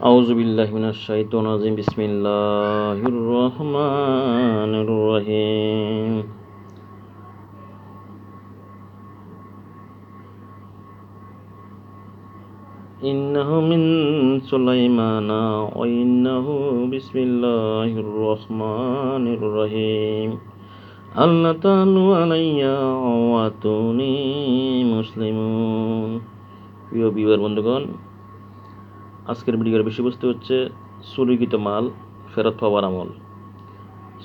আউযু বিল্লাহি মিনাশ শাইতানির রাজিম। বিসমিল্লাহির রহমানির রহিম। ইন্নাহু মিন সুলাইমানা ওয়া ইন্নাহু বিসমিল্লাহির রহমানির রহিম। আল্লাহ তাআলা আলাইয়া ওয়া আতুনি মুসলিমুন। প্রিয় ভিউয়ার বন্ধুগণ, আজকের ভিডিওর বিষয়বস্তু হচ্ছে চুরিকৃত মাল ফেরত পাওয়ার আমল।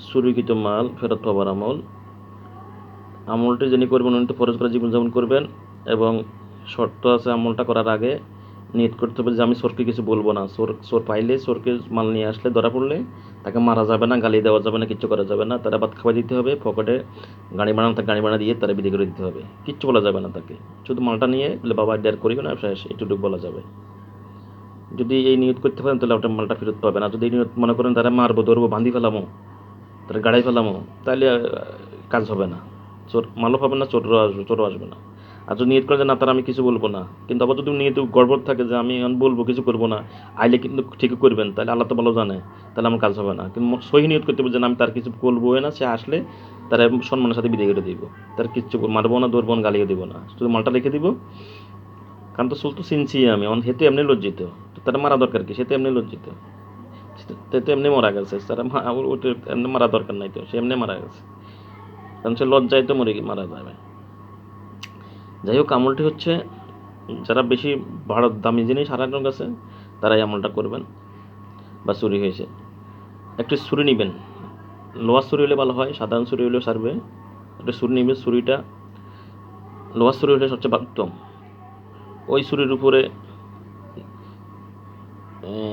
চুরিকৃত মাল ফেরত পাওয়ার আমল। আমলটি যিনি করবেন উনি তো ফরজ করে জীবনযাপন করবেন, এবং শর্ত আছে আমলটা করার আগে নিয়ত করতে হবে যে আমি চোরকে কিছু বলবো না। চোর পাইলে, চোরকে মাল নিয়ে আসলে, ধরা পড়লে তাকে মারা যাবে না, গালি দেওয়া যাবে না, কিচ্ছু করা যাবে না। তারা ভাত খাওয়া দিতে হবে, পকেটে গাড়ি ভাড়া তাকে গাড়ি ভাড়া দিয়ে তারা বিদায় করে দিতে হবে। কিচ্ছু বলা যাবে না তাকে, শুধু মালটা নিয়ে বলে বাবা ডেয়ার করিবে না, শেষ, এটুকু বলা যাবে। যদি এই নিয়ত করতে পারেন তাহলে ওটা মালটা ফেরত পাবে না। যদি এই নিয়ত মনে করেন তারা মারবো, ধরবো, বান্ধি ফেলামো, তারা গাড়াই ফেলামো, তাহলে কাজ হবে না। চোর মালও পাবে না, চোরও আসবে না। আর যদি নিয়ত করে যে না তারা আমি কিছু বলবো না, কিন্তু আবার যদি নিয়ত গড়বড় থাকে যে আমি বলবো, কিছু করবো না, আইলে কিন্তু ঠিকই করবেন, তাহলে আল্লাহ তো ভালো জানে, তাহলে আমার কাজ হবে না। কিন্তু সহি নিয়ত করতে হবে যে আমি তার কিছু বলবো না, সে আসলে তারা সম্মানের সাথে বিদায় করে দিব। তার কিচ্ছু মারবো না, ধরবো না, গালিও দিব না, শুধু মালটা রেখে দিব। কারণ তো চুল তো চিনছি আমি, আমার হেতে এমনি লজ্জিত, তো তারা মারা দরকার কি? সে তো এমনি লজ্জিত, সে তো এমনি মারা গেছে, তারা ওটা এমনি মারা দরকার নাই, তো সে এমনি মারা গেছে, কারণ সে লজ্জায় তো মারা যাবে। যাই হোক, আমলটি হচ্ছে যারা বেশি ভাড়া দামি জিনিস হারানোর কাছে তারাই আমলটা করবেন। বা চুরি হয়েছে, একটু ছুরি নেবেন, লোহার ছুরি হলে ভালো হয়, সাধারণ ছুরি হলেও সারবে। একটা ছুরি নেবেন, ছুরিটা লোহার ছুরি হলে সবচেয়ে উত্তম। ওই ছুরির উপরে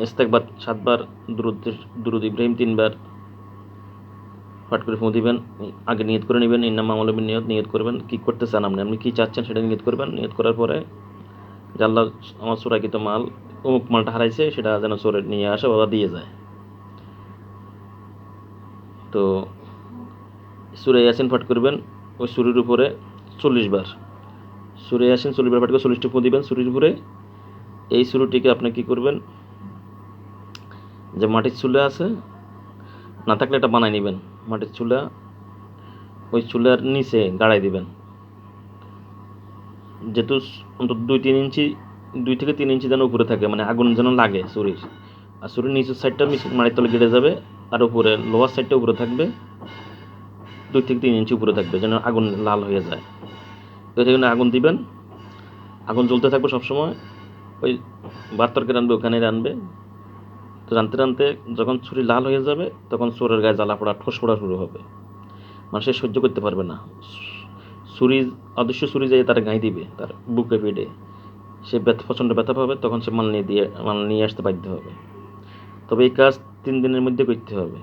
ইস্তেগফার 7 বার, দুরূদ ইব্রাহিম 3 বার পাঠ করে ফুঁ দিবেন। আগে নিয়ত করে নেবেন, ইন্নামা আমালু বিন্নিয়াত, নিয়ত করবেন কী করতে চান আপনি কী চাচ্ছেন সেটা নিয়ত করবেন। নিয়ত করার পরে যে আল্লাহ আমার চোরাকৃত মাল, অমুক মালটা হারাইছে, সেটা যেন চোরে নিয়ে আসে, বাবা দিয়ে যায়। তো সূরা ইয়াসিন পাঠ করবেন ওই ছুরির উপরে 40 বার। সূরা ইয়াসিন 40 বার পাঠ করে 40টি ফুঁ দিবেন ছুরির উপরে। এই ছুরিটিকে আপনি কী করবেন, যে মাটির চুলা আছে, না থাকলে এটা বানাই নেবেন, মাটির চুলা, ওই চুলার নিচে গাড়াই দিবেন। যেহেতু অন্তত 2 থেকে 3 ইঞ্চি যেন উপরে থাকে, মানে আগুন যেন লাগে ছুরির। আর ছুরির নিচের সাইডটা মাটির তলে কেটে যাবে, আর উপরে লোহার সাইডটা উপরে থাকবে, 2 থেকে 3 ইঞ্চি উপরে থাকবে, যেন আগুন লাল হয়ে যায়। তো সেখানে আগুন দিবেন, আগুন জ্বলতে থাকবে সবসময়। ওই ভাত তরকারি রানবে, ওখানে রানবে। তো রানতে রানতে যখন ছুরি লাল হয়ে যাবে, তখন চোরের গায়ে জ্বালা পড়া, ঠোস পড়া শুরু হবে, মানুষের সহ্য করতে পারবে না। ছুরি, অদৃশ্য ছুরি যেয়ে তার গায়ে দিবে, তার বুকে পেটে, সে প্রচণ্ড ব্যথা পাবে, তখন সে মাল নিয়ে আসতে বাধ্য হবে। তবে এই কাজ 3 দিনের মধ্যে করতে হবে।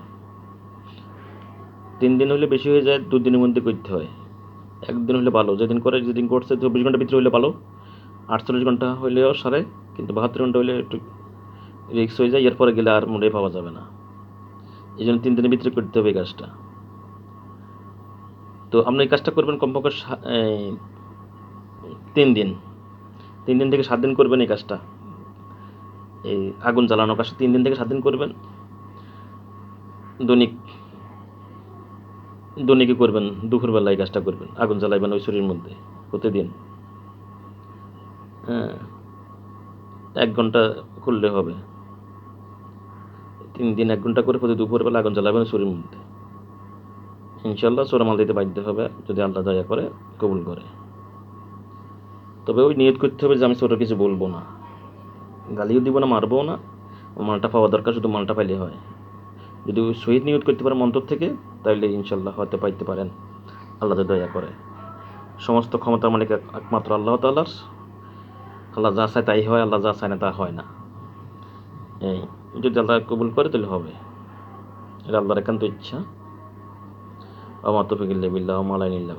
3 দিন হলে বেশি হয়ে যায়, 2 দিনের মধ্যে করতে হয়। 1 দিন হলে ভালো, যেদিন করছে 24 ঘন্টার ভিতরে হলে ভালো, 48 ঘন্টা হইলেও সারে, কিন্তু 72 ঘন্টা হলে একটু রিস্ক হয়ে যায়, এরপরে গেলে আর মোড়ে পাওয়া যাবে না। এই জন্য 3 দিনের ভিতরে করতে হবে এই কাজটা। তো আপনি এই কাজটা করবেন কমপক্ষে 3 দিন, 3 দিন থেকে 7 দিন করবেন এই কাজটা। এই আগুন জ্বালানোর কাজটা 3 দিন থেকে 7 দিন করবেন। দৈনিকই করবেন, দুপুরবেলায় কাজটা করবেন, আগুন জ্বালাইবেন ওই ছুরির মধ্যে প্রতিদিন। হ্যাঁ, 1 ঘন্টা করলে হবে। 3 দিন 1 ঘন্টা করে প্রতি দুপুরবেলা আগুন জ্বালাবেন ছুরির মধ্যে। ইনশাল্লাহ চোরা মাল দিতে বাধ্য হবে, যদি আল্লাহ দয়া করে কবুল করে। তবে ওই নিয়ত করতে হবে যে আমি চোরের কিছু বলবো না, গালিও দিব না, মারবও না। মালটা পাওয়া দরকার, শুধু মালটা পাইলে হয়। যদি ওই শহীদ নিয়ত করতে পারেন অন্তর থেকে, তাহলে ইনশাল্লাহ হয়তো পাইতে পারেন, আল্লাহ দয়া করে। সমস্ত ক্ষমতার মালিক একমাত্র আল্লাহ তাআলার। আল্লাহ যা চায় তাই হয়, আল্লাহ যা চায় না তা হয় না। এই যদি আল্লাহ কবুল করে তাহলে হবে, এটা আল্লাহর একান্ত ইচ্ছা। ওয়া মা তাওফীক ইল্লা বিল্লাহ ওয়া মা লা ইলাহা ইল্লা